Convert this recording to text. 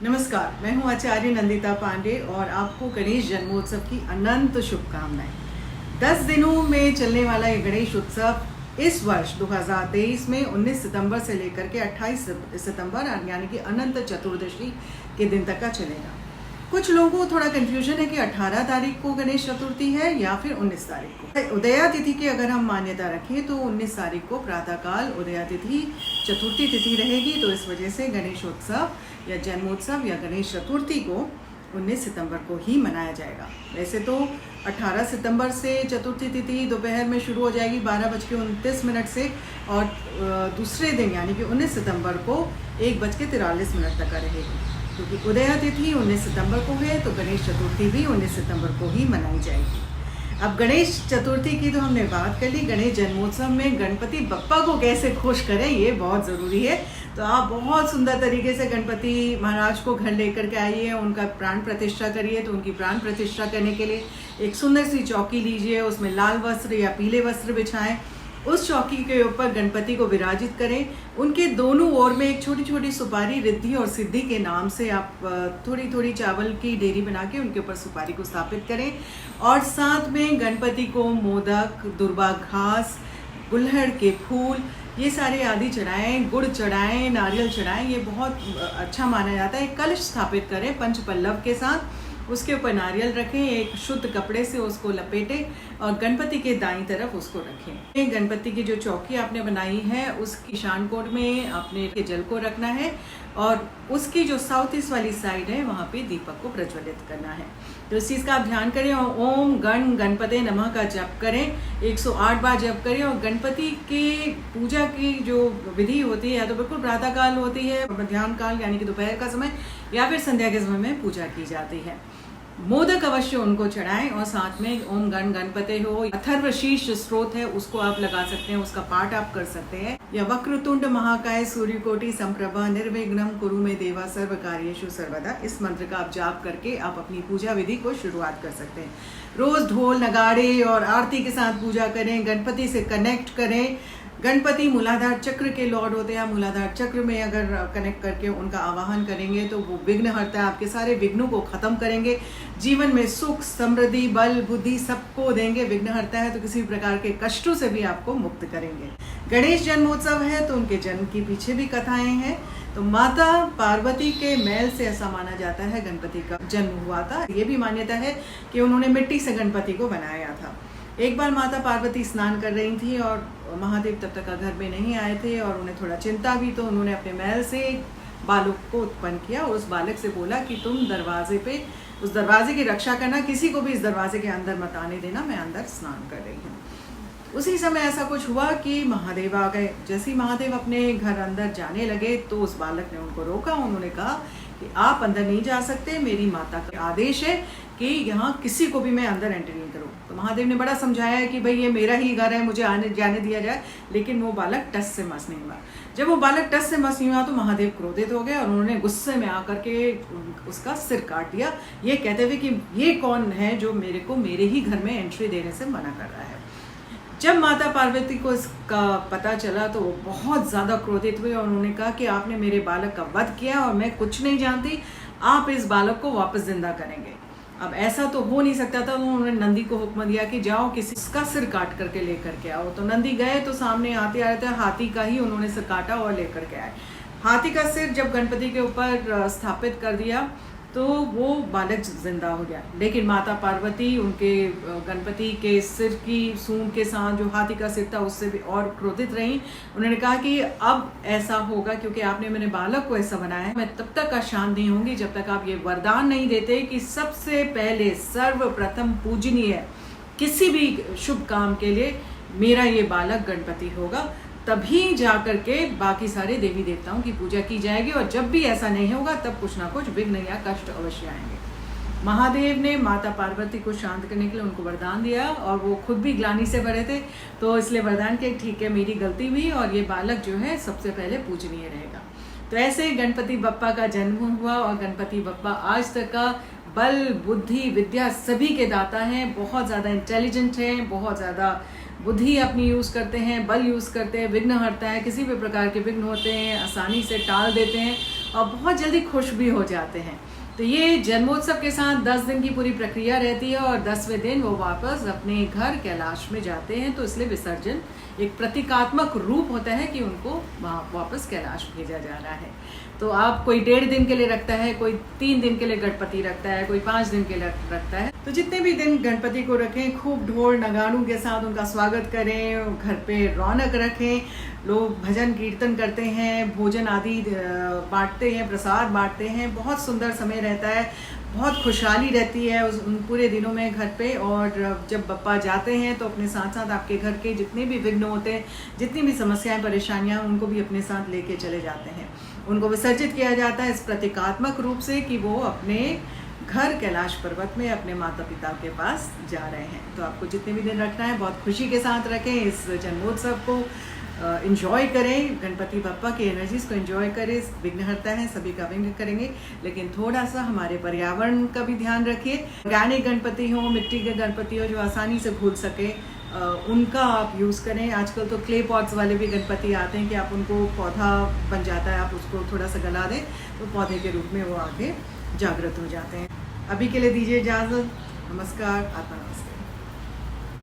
नमस्कार, मैं हूं आचार्य नंदिता पांडे और आपको गणेश जन्मोत्सव की अनंत शुभकामनाएं। 10 दिनों में चलने वाला ये गणेश उत्सव इस वर्ष 2023 में 19 सितंबर से लेकर के 28 सितंबर यानी कि अनंत चतुर्दशी के दिन तक का चलेगा। कुछ लोगों को थोड़ा कंफ्यूजन है कि 18 तारीख को गणेश चतुर्थी है या फिर 19 तारीख को। उदया तिथि की अगर हम मान्यता रखें तो 19 तारीख को प्रातःकाल उदया तिथि चतुर्थी तिथि रहेगी, तो इस वजह से गणेश उत्सव या जन्मोत्सव या गणेश चतुर्थी को 19 सितंबर को ही मनाया जाएगा। वैसे तो 18 सितंबर से चतुर्थी तिथि दोपहर में शुरू हो जाएगी 12:29 से, और दूसरे दिन यानी कि 19 सितंबर को 1:43 तक का रहेगी। क्योंकि उदया तिथि 19 सितंबर को है तो गणेश चतुर्थी भी 19 सितंबर को ही मनाई जाएगी। अब गणेश चतुर्थी की तो हमने बात कर ली। गणेश जन्मोत्सव में गणपति बप्पा को कैसे खुश करें ये बहुत ज़रूरी है। तो आप बहुत सुंदर तरीके से गणपति महाराज को घर लेकर के आइए, उनका प्राण प्रतिष्ठा करिए। तो उनकी प्राण प्रतिष्ठा करने के लिए एक सुंदर सी चौकी लीजिए, उसमें लाल वस्त्र या पीले वस्त्र बिछाएं, उस चौकी के ऊपर गणपति को विराजित करें। उनके दोनों ओर में एक छोटी छोटी सुपारी रिद्धि और सिद्धि के नाम से आप थोड़ी थोड़ी चावल की ढेरी बना के उनके ऊपर सुपारी को स्थापित करें, और साथ में गणपति को मोदक, दुर्वा घास, गुलहड़ के फूल ये सारे आदि चढ़ाएं, गुड़ चढ़ाएं, नारियल चढ़ाएं। ये बहुत अच्छा माना जाता है। कलश स्थापित करें पंच पल्लव के साथ, उसके ऊपर नारियल रखें, एक शुद्ध कपड़े से उसको लपेटें और गणपति के दाईं तरफ उसको रखें। गणपति की जो चौकी आपने बनाई है उसकी ईशान कोण में आपने के जल को रखना है, और उसकी जो साउथ ईस्ट वाली साइड है वहाँ पे दीपक को प्रज्वलित करना है। तो इस चीज़ का आप ध्यान करें और ओम गण गणपते नमः का जप करें, 108 बार जप करें। और गणपति की पूजा की जो विधि होती है या तो बिल्कुल प्रातः काल होती है, मध्याह्न काल यानी कि दोपहर का समय, या फिर संध्या के समय में पूजा की जाती है। मोदक अवश्य उनको चढ़ाएं, और साथ में ओम गण गणपते हो, अथर्वशीर्ष स्त्रोत है उसको आप लगा सकते हैं, उसका पाठ आप कर सकते हैं। या वक्रतुंड महाकाय सूर्यकोटि संप्रभा निर्विघ्नं कुरु मे देवा सर्व कार्येषु सर्वदा, इस मंत्र का आप जाप करके आप अपनी पूजा विधि को शुरुआत कर सकते हैं। रोज ढोल नगाड़े और आरती के साथ पूजा करें, गणपति से कनेक्ट करें। गणपति मूलाधार चक्र के लॉर्ड होते हैं। मूलाधार चक्र में अगर कनेक्ट करके उनका आवाहन करेंगे तो वो विघ्नहर्ता है, आपके सारे विघ्नों को खत्म करेंगे, जीवन में सुख समृद्धि बल बुद्धि सबको देंगे। विघ्नहर्ता है तो किसी प्रकार के कष्टों से भी आपको मुक्त करेंगे। गणेश जन्मोत्सव है तो उनके जन्म के पीछे भी कथाएं हैं। तो माता पार्वती के मैल से ऐसा माना जाता है गणपति का जन्म हुआ था। ये भी मान्यता है कि उन्होंने मिट्टी से गणपति को बनाया था। एक बार माता पार्वती स्नान कर रही थी और महादेव तब तक घर में नहीं आए थे, और उन्हें थोड़ा चिंता भी, तो उन्होंने अपने महल से बालक को उत्पन्न किया। उस बालक से बोला कि तुम दरवाजे पे उस दरवाजे की रक्षा करना, किसी को भी इस दरवाजे के अंदर मत आने देना, मैं अंदर स्नान कर रही हूँ। उसी समय ऐसा कुछ हुआ कि महादेव आ गए। जैसे ही महादेव अपने घर अंदर जाने लगे तो उस बालक ने उनको रोका। उन्होंने कहा कि आप अंदर नहीं जा सकते, मेरी माता का आदेश है कि यहाँ किसी को भी मैं अंदर एंट्री नहीं करूँ। तो महादेव ने बड़ा समझाया कि भाई ये मेरा ही घर है, मुझे आने जाने दिया जाए, लेकिन वो बालक टस से मस नहीं हुआ। जब वो बालक टस से मस नहीं हुआ तो महादेव क्रोधित हो गए और उन्होंने गुस्से में आकर के उसका सिर काट दिया, ये कहते हुए कि ये कौन है जो मेरे को मेरे ही घर में एंट्री देने से मना कर रहा है। जब माता पार्वती को इसका पता चला तो वो बहुत ज़्यादा क्रोधित हुए और उन्होंने कहा कि आपने मेरे बालक का वध किया और मैं कुछ नहीं जानती, आप इस बालक को वापस जिंदा करेंगे। अब ऐसा तो हो नहीं सकता था। उन्होंने नंदी को हुक्म दिया कि जाओ किसी का सिर काट करके लेकर के आओ। तो नंदी गए तो सामने आते आते हाथी का ही उन्होंने सिर काटा और लेकर के आए। हाथी का सिर जब गणपति के ऊपर स्थापित कर दिया तो वो बालक जिंदा हो गया। लेकिन माता पार्वती उनके गणपति के सिर की सूंड के साथ जो हाथी का सिर था उससे भी और क्रोधित रही। उन्होंने कहा कि अब ऐसा होगा क्योंकि आपने मेरे बालक को ऐसा बनाया है, मैं तब तक अशांत नहीं होंगी जब तक आप ये वरदान नहीं देते कि सबसे पहले सर्वप्रथम पूजनीय किसी भी शुभ काम के लिए मेरा ये बालक गणपति होगा। तभी जा करके बाकी सारे देवी देवताओं की पूजा की जाएगी, और जब भी ऐसा नहीं होगा तब कुछ ना कुछ विघ्न या कष्ट अवश्य आएंगे। महादेव ने माता पार्वती को शांत करने के लिए उनको वरदान दिया, और वो खुद भी ग्लानि से भरे थे, तो इसलिए वरदान के ठीक है मेरी गलती हुई और ये बालक जो है सबसे पहले पूजनीय रहेगा। तो ऐसे ही गणपति बप्पा का जन्म हुआ, और गणपति बप्पा आज तक का बल बुद्धि विद्या सभी के दाता हैं। बहुत ज़्यादा इंटेलिजेंट हैं, बहुत ज़्यादा बुद्धि अपनी यूज़ करते हैं, बल यूज़ करते हैं, विघ्न हरता है, किसी भी प्रकार के विघ्न होते हैं आसानी से टाल देते हैं। और बहुत जल्दी खुश भी हो जाते हैं। तो ये जन्मोत्सव के साथ 10 दिन की पूरी प्रक्रिया रहती है और 10वें दिन वो वापस अपने घर कैलाश में जाते हैं। तो इसलिए विसर्जन एक प्रतीकात्मक रूप होता है कि उनको वहाँ वापस कैलाश भेजा जा रहा है। तो आप कोई 1.5 दिन के लिए रखता है, कोई 3 दिन के लिए गणपति रखता है, कोई 5 दिन के लिए रखता है। तो जितने भी दिन गणपति को रखें, खूब ढोल नगाड़ों के साथ उनका स्वागत करें, घर पे रौनक रखें, लोग भजन कीर्तन करते हैं, भोजन आदि बांटते हैं, प्रसाद बांटते हैं। बहुत सुंदर समय रहता है, बहुत खुशहाली रहती है उन पूरे दिनों में घर पे। और जब बप्पा जाते हैं तो अपने साथ साथ आपके घर के जितने भी विघ्न होते हैं, जितनी भी समस्याएं परेशानियां, उनको भी अपने साथ लेके चले जाते हैं। उनको विसर्जित किया जाता है इस प्रतीकात्मक रूप से कि वो अपने घर कैलाश पर्वत में अपने माता पिता के पास जा रहे हैं। तो आपको जितने भी दिन रखना है बहुत खुशी के साथ रखें, इस जन्मोत्सव को इंजॉय करें, गणपति बप्पा की एनर्जीज को इंजॉय करें। विघ्नहर्ता है, सभी का विघ्न करेंगे, लेकिन थोड़ा सा हमारे पर्यावरण का भी ध्यान रखिए। ऑर्गेनिक गणपति हो, मिट्टी के गणपति हो जो आसानी से घुल सके, उनका आप यूज़ करें। आजकल तो क्ले पॉट्स वाले भी गणपति आते हैं कि आप उनको पौधा बन जाता है, आप उसको थोड़ा सा गला दें तो पौधे के रूप में वो आगे जागृत हो जाते हैं। अभी के लिए दीजिए इजाज़त। नमस्कार, आत्मा नमस्कार।